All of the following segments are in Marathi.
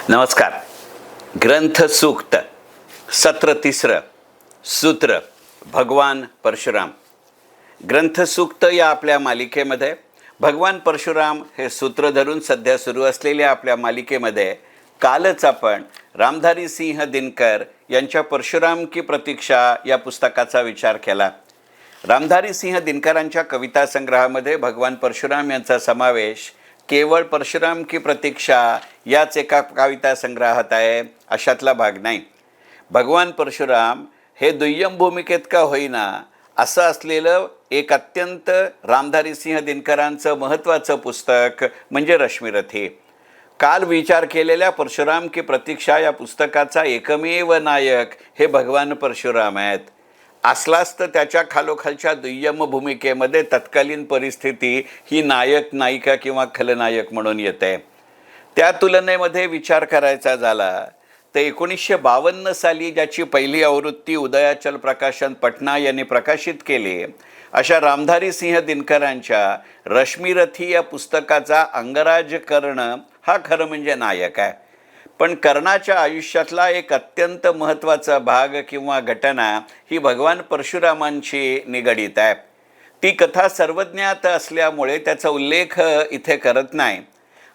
नमस्कार. ग्रंथ सूक्त सत्र तिसरं. सूत्र भगवान परशुराम. ग्रंथ सूक्त या आपल्या मालिकेमध्ये भगवान परशुराम हे सूत्र धरून सध्या सुरू असलेल्या आपल्या मालिकेमध्ये कालच आपण रामधारी सिंह दिनकर यांच्या परशुराम की प्रतीक्षा या पुस्तकाचा विचार केला. रामधारी सिंह दिनकरांच्या कविता संग्रहामध्ये भगवान परशुराम यांचा समावेश केवळ परशुराम की प्रतीक्षा याच एका कविता संग्रहात आहे अशातला भाग नाही. भगवान परशुराम हे दुय्यम भूमिकेत का होईना असं असलेलं एक अत्यंत रामधारी सिंह दिनकरांचं महत्त्वाचं पुस्तक म्हणजे रश्मिरथी. काल विचार केलेल्या परशुराम की प्रतीक्षा या पुस्तकाचा एकमेव नायक हे भगवान परशुराम आहेत. असलाच तर त्याच्या खालोखालच्या दुय्यम भूमिकेमध्ये तत्कालीन परिस्थिती ही नायक नायिका किंवा खलनायक म्हणून येते. त्या तुलनेमध्ये विचार करायचा झाला तर 1952 साली ज्याची पहिली आवृत्ती उदयाचल प्रकाशन पटना यांनी प्रकाशित केली अशा रामधारी सिंह दिनकरांच्या रश्मिरथी या पुस्तकाचा अंगराज कर्ण हा खरं म्हणजे नायक आहे. पण कर्णाच्या आयुष्यातला एक अत्यंत महत्त्वाचा भाग किंवा घटना ही भगवान परशुरामांची निगडीत आहे. ती कथा सर्वज्ञात असल्यामुळे त्याचा उल्लेख इथे करत नाही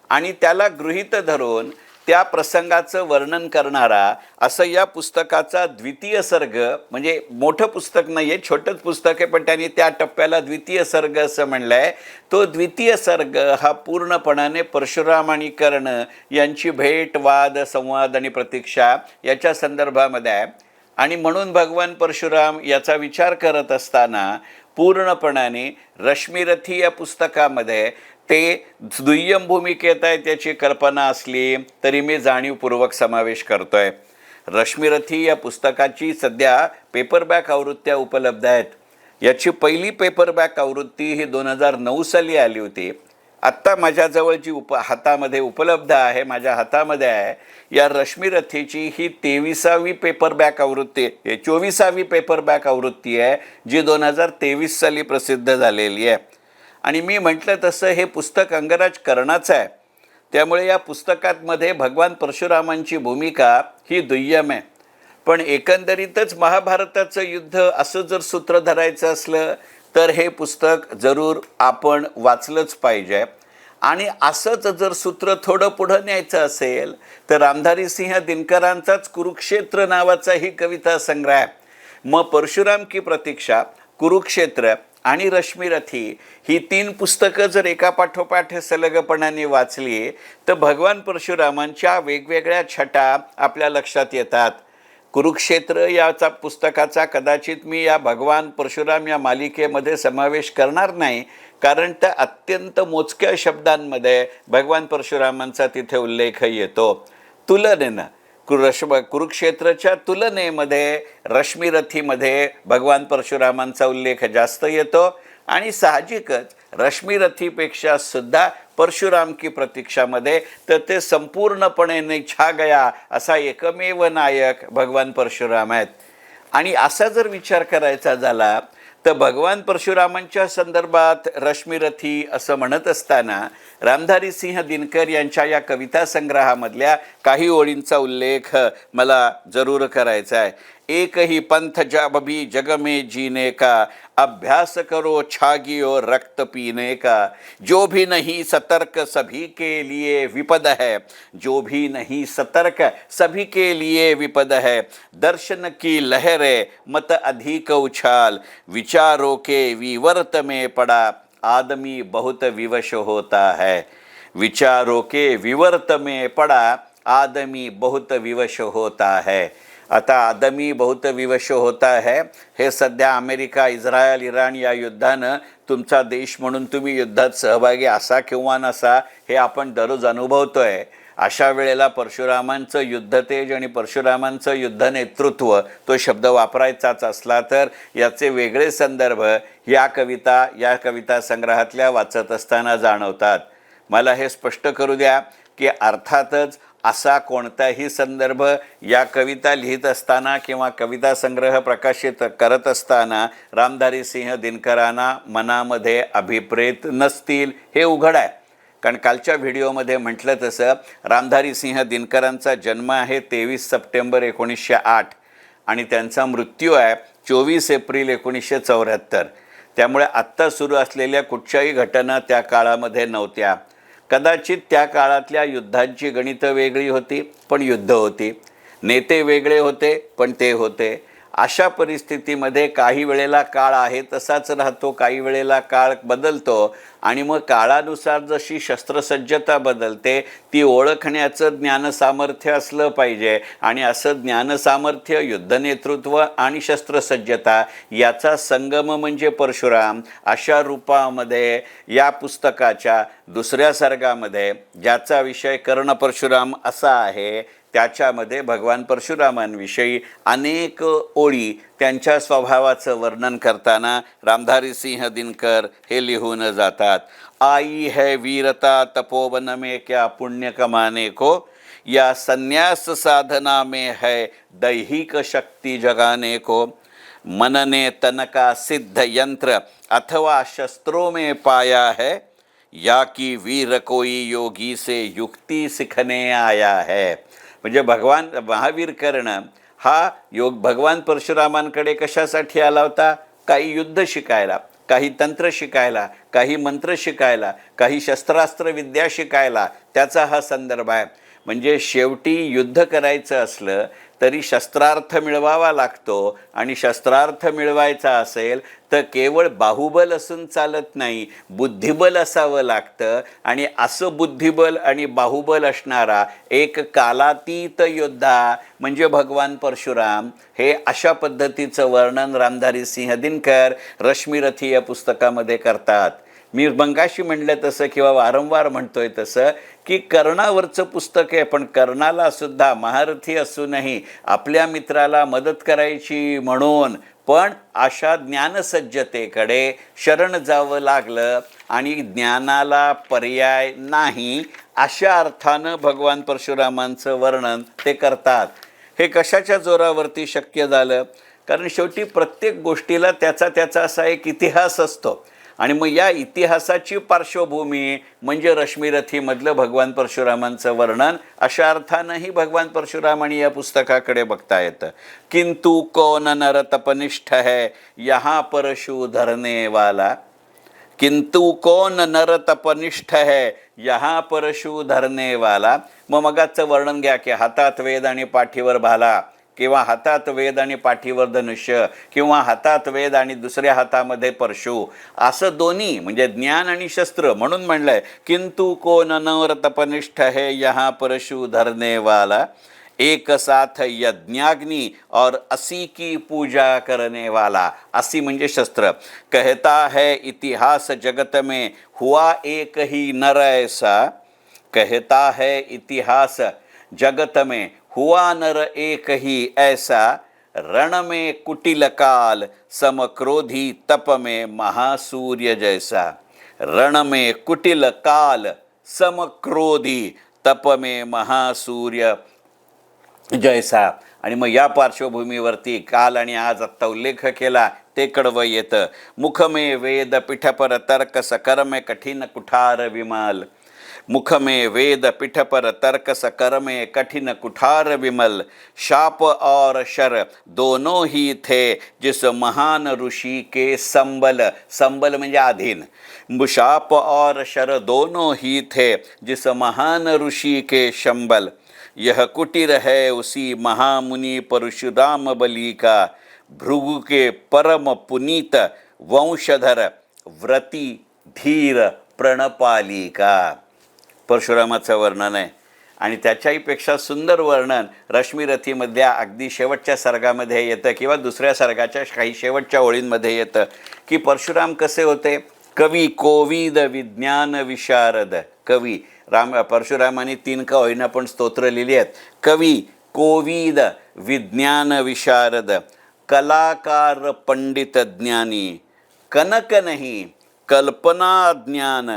आणि त्याला गृहीत धरून त्या प्रसंगाचं वर्णन करणारा असं या पुस्तकाचा द्वितीय सर्ग, म्हणजे मोठं पुस्तक नाही आहे, छोटंच पुस्तक आहे, पण त्यांनी त्या टप्प्याला द्वितीय सर्ग असं म्हणलं आहे. तो द्वितीय सर्ग हा पूर्णपणाने परशुराम आणि कर्ण यांची भेट, वाद, संवाद आणि प्रतीक्षा याच्या संदर्भामध्ये आहे. आणि म्हणून भगवान परशुराम याचा विचार करत असताना पूर्णपणाने रश्मिरथी या पुस्तकामध्ये ते दुय्यम भूमिकेत आहे त्याची कल्पना असली तरी मी जाणीवपूर्वक समावेश करतो आहे. रश्मिरथी या पुस्तकाची सध्या पेपरबॅक आवृत्त्या उपलब्ध आहेत. याची पहिली पेपरबॅक आवृत्ती ही 2009 साली आली होती. आत्ता माझ्याजवळ जी हातामध्ये उपलब्ध आहे, माझ्या हातामध्ये आहे, या रश्मिरथीची ही 23वी पेपरबॅक आवृत्ती, 24वी पेपरबॅक आवृत्ती आहे जी 2023 साली प्रसिद्ध झालेली आहे. आणि मी म्हटलं तसं हे पुस्तक अंगराज कर्णाचं आहे. त्यामुळे या पुस्तकामध्ये भगवान परशुरामांची भूमिका ही दुय्यम आहे. पण एकंदरीतच महाभारताचं युद्ध असं जर सूत्र धरायचं असलं तर हे पुस्तक जरूर आपण वाचलंच पाहिजे. आणि असंच जर सूत्र थोडं पुढं न्यायचं असेल तर रामधारी सिंह दिनकरांचाच कुरुक्षेत्र नावाचा ही कविता संग्रह आहे. मग परशुराम की प्रतीक्षा, कुरुक्षेत्र आणि रश्मिरथी ही 3 पुस्तकं जर एका पाठोपाठ सलगपणाने वाचली तर भगवान परशुरामांच्या वेगवेगळ्या छटा आपल्या लक्षात येतात. कुरुक्षेत्र याचा पुस्तकाचा कदाचित मी या भगवान परशुराम या मालिकेमध्ये समावेश करणार नाही, कारण त्या अत्यंत मोजक्या शब्दांमध्ये भगवान परशुरामांचा तिथे उल्लेख येतो. तुलनेनं कुरुक्षेत्राच्या तुलनेमध्ये रश्मिरथीमध्ये भगवान परशुरामांचा उल्लेख जास्त येतो. आणि साहजिकच रश्मिरथीपेक्षा सुद्धा परशुराम की प्रतीक्षामध्ये तर ते संपूर्णपणे छा गया असा एकमेव नायक भगवान परशुराम आहेत. आणि असा जर विचार करायचा झाला तर भगवान परशुरामांच्या संदर्भात रश्मिरथी असं म्हणत असताना रामधारी सिंह दिनकर यांच्या या कविता संग्रहामधल्या काही ओळींचा उल्लेख मला जरूर करायचा आहे. एक ही पंथ जब भी जग में जीने का, अभ्यास करो छागियो रक्त पीने का, जो भी नहीं सतर्क सभी के लिए विपद है, जो भी नहीं सतर्क सभी के लिए विपद है, दर्शन की लहरें मत अधिक उछाल, विचारों के विवर्त में पड़ा आदमी बहुत विवश होता है. विचारों के विवर्त में पड़ा आदमी बहुत विवश होता है. आता आदमी बहुत विवश होता है हे सध्या अमेरिका, इस्रायल, इराण या युद्धानं तुमचा देश म्हणून तुम्ही युद्धात सहभागी असा किंवा नसा हे आपण दररोज अनुभवतो आहे. अशा वेळेला परशुरामांचं युद्धतेज आणि परशुरामांचं युद्ध नेतृत्व तो शब्द वापरायचाच असला तर याचे वेगळे संदर्भ या कविता संग्रहातल्या वाचत असताना जाणवतात. मला हे स्पष्ट करू द्या की अर्थातच असा कोणताही संदर्भ या कविता लिहित असताना किंवा कविता संग्रह प्रकाशित करत असताना रामधारी सिंह दिनकरांना मनामध्ये अभिप्रेत नसतील हे उघड आहे. कारण कालच्या व्हिडिओमध्ये म्हटलं तसं रामधारी सिंह दिनकरांचा जन्म आहे 23 सप्टेंबर 1908 आणि त्यांचा मृत्यू आहे 24 एप्रिल 1974. त्यामुळे आत्ता सुरू असलेल्या कुठच्याही घटना त्या काळामध्ये नव्हत्या. कदाचित त्या काळातल्या युद्धांची गणितं वेगळी होती, पण युद्ध होती. नेते वेगळे होते, पण ते होते. अशा परिस्थितीमध्ये काही वेळेला काळ आहे तसाच राहतो, काही वेळेला काळ बदलतो आणि मग काळानुसार जशी शस्त्रसज्जता बदलते ती ओळखण्याचं ज्ञानसामर्थ्य असलं पाहिजे. आणि असं ज्ञानसामर्थ्य, युद्धनेतृत्व आणि शस्त्रसज्जता याचा संगम म्हणजे परशुराम. अशा रूपामध्ये या पुस्तकाच्या दुसऱ्या सर्गामध्ये, ज्याचा विषय कर्ण परशुराम असा आहे, त्याच्यामध्ये भगवान परशुरामांविषयी अनेक ओळी त्यांच्या स्वभावाचं वर्णन करताना रामधारी सिंह दिनकर हे लिहून जातात. आई है वीरता तपोवन में क्या पुण्य कमाने को, या संन्यास साधना में है दैहिक शक्ति जगाने को, मन ने तन का सिद्ध यंत्र अथवा शस्त्रों में पाया है, या की वीर कोई योगी से युक्ति सीखने आया है. म्हणजे भगवान महावीर कर्ण हा भगवान परशुरामांकडे कशासाठी आला होता? काही युद्ध शिकायला, काही तंत्र शिकायला, काही मंत्र शिकायला, काही शस्त्रास्त्र विद्या शिकायला, त्याचा हा संदर्भ आहे. म्हणजे शेवटी युद्ध करायचं असलं तरी शस्त्रार्थ मिळवावा लागतो आणि शस्त्रार्थ मिळवायचा असेल तर केवळ बाहुबल असून चालत नाही, बुद्धिबल असावं लागतं. आणि असं बुद्धिबल आणि बाहुबल असणारा एक कालातीत योद्धा म्हणजे भगवान परशुराम. हे अशा पद्धतीचं वर्णन रामधारी सिंह दिनकर रश्मिरथी या पुस्तकामध्ये करतात. मी मगाशी म्हटलं तसं किंवा वारंवार म्हणतोय तसं की कर्णावरचं पुस्तक आहे, पण कर्णाला सुद्धा महारथी असूनही आपल्या मित्राला मदत करायची म्हणून पण अशा ज्ञानसज्जतेकडे शरण जावं लागलं आणि ज्ञानाला पर्याय नाही अशा अर्थानं भगवान परशुरामांचं वर्णन ते करतात. हे कशाच्या जोरावरती शक्य झालं? कारण शेवटी प्रत्येक गोष्टीला त्याचा असा एक इतिहास असतो आणि मग या इतिहासाची पार्श्वभूमी म्हणजे रश्मिरथीमधलं भगवान परशुरामांचं वर्णन. अशा अर्थानंही भगवान परशुराम आणि या पुस्तकाकडे बघता येतं. किंतु कौन नर तपनिष्ठ है यहाँ परशु धरने वाला, किंतु कौन नर तपनिष्ठ है यहाँ परशु धरने वाला. मगाचं वर्णन घ्या की हातात वेद आणि पाठीवर भाला, किंवा हातात वेद आणि पाठीवर धनुष्य, किंवा हातात वेद आणि दुसऱ्या हातामध्ये परशु, असं दोन्ही म्हणजे ज्ञान आणि शस्त्र. म्हणून म्हणलंय किंतु को नर तपनिष्ठ है यहाँ परशु धरने वाला, एक साथ यज्ञाग्नि और असी की पूजा करने वाला. असी म्हणजे शस्त्र. कहता है इतिहास जगत में हुआ एक ही नर ऐसा, कहता है इतिहास जगत में हुआ नर एक ही ऐसा, रण में कुटिल काल समक्रोधी तप में महासूर्य जैसा. रण में कुटिल काल समक्रोधी तप में महासूर्य जैसा. आणि मग या पार्श्वभूमीवरती काल आणि आज आत्ता उल्लेख केला ते कडवं येतं. मुख में वेद पिठ पर तर्क सकर्म में कठिन कुठार विमल, मुख में वेद पिठ पर तर्क सकर्म में कठिन कुठार विमल, शाप और शर दोनों ही थे जिस महान ऋषि के संबल. संबल म्हणजे अधीन. शाप और शर दोनों ही थे जिस महान ऋषि के संबल, यह कुटीर है उसी महामुनि परशुराम बलि का, भृगु के परम पुनीत वंशधर व्रती धीर प्रणपालिका. परशुरामाचं वर्णन आहे आणि त्याच्याहीपेक्षा सुंदर वर्णन रश्मिरथीमधल्या अगदी शेवटच्या सर्गामध्ये येतं किंवा दुसऱ्या सर्गाच्या काही शेवटच्या ओळींमध्ये येतं की परशुराम कसे होते. कवी कोविद विज्ञान विशारद. कवी परशुरामाने 3 का होईना पण स्तोत्र लिहिली आहेत. कवी, कोविद, विज्ञान विशारद, कलाकार पंडित ज्ञानी, कनक नहीं कल्पना ज्ञान,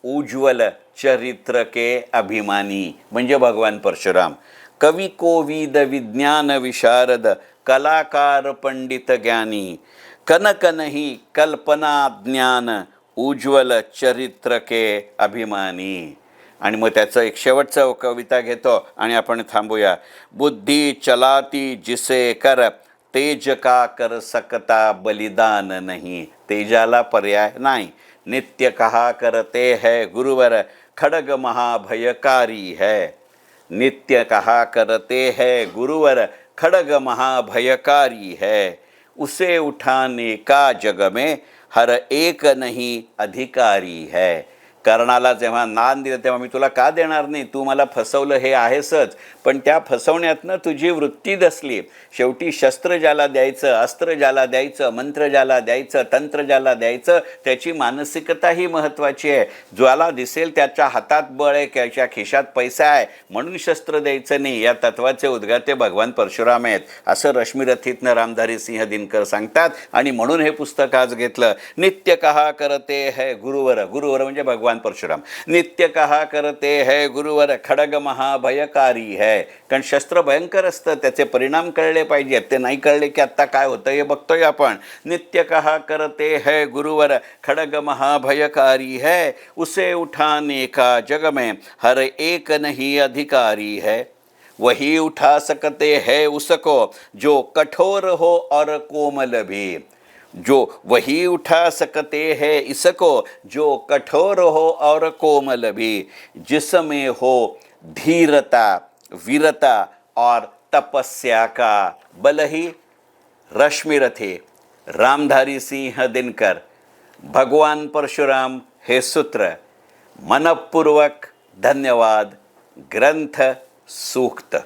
उज्ज्वल चरित्र के अभिमानी. म्हणजे भगवान परशुराम. कवी कोविद विज्ञान विशारद, कलाकार पंडित ज्ञानी, कनक नहीं कल्पना ज्ञान, उज्ज्वल चरित्र के अभिमानी. आणि मग त्याचं एक शेवटचं कविता घेतो आणि आपण थांबूया. बुद्धी चलाती जिसे कर, तेज का कर सकता बलिदान नहीं. तेजाला पर्याय नाही. नित्य कहा करते है गुरुवर, खड्ग महाभयकारी है. नित्य कहा करते है गुरुवर, खड्ग महाभयकारी है. उसे उठाने का जग में हर एक नहीं अधिकारी है. कर्णाला जेव्हा नाद दिलं तेव्हा मी तुला का देणार नाही, तू मला फसवलं हे आहेसच, पण त्या फसवण्यातनं तुझी वृत्ती दसली. शेवटी शस्त्र ज्याला द्यायचं, अस्त्र ज्याला द्यायचं, मंत्र ज्याला द्यायचं, तंत्र ज्याला द्यायचं, त्याची मानसिकताही महत्त्वाची आहे. ज्याला दिसेल त्याच्या हातात बळ आहे, त्याच्या खिशात पैसा आहे म्हणून शस्त्र द्यायचं नाही, या तत्वाचे उद्गाते भगवान परशुराम आहेत असं रश्मिरथीतनं रामधारी सिंह दिनकर सांगतात. आणि म्हणून हे पुस्तक आज घेतलं. नित्य कहा करते है गुरुवर, गुरुवर म्हणजे भगवान परशुराम. नित्य कहा करते है गुरुवर, खड्ग महाभयकारी है. कारण शस्त्र भयंकर असतं, त्याचे परिणाम कळले पाहिजेत. ते नाही कळले की आत्ता काय होतं हे बघतोय आपण. नित्य कहा करते है गुरुवर, खड्ग महाभयकारी है. उसे उठाने का जग में हर एक नहीं अधिकारी है. वही उठा सकते हैं उसको जो कठोर हो और कोमल भी. जो वही उठा सकते हैं इसको जो कठोर हो और कोमल भी. जिसमें हो धीरता, वीरता और तपस्या का बल ही. रश्मिरथी, रामधारी सिंह दिनकर. भगवान परशुराम हे सूत्र. मनपूर्वक धन्यवाद. ग्रंथ सूक्त.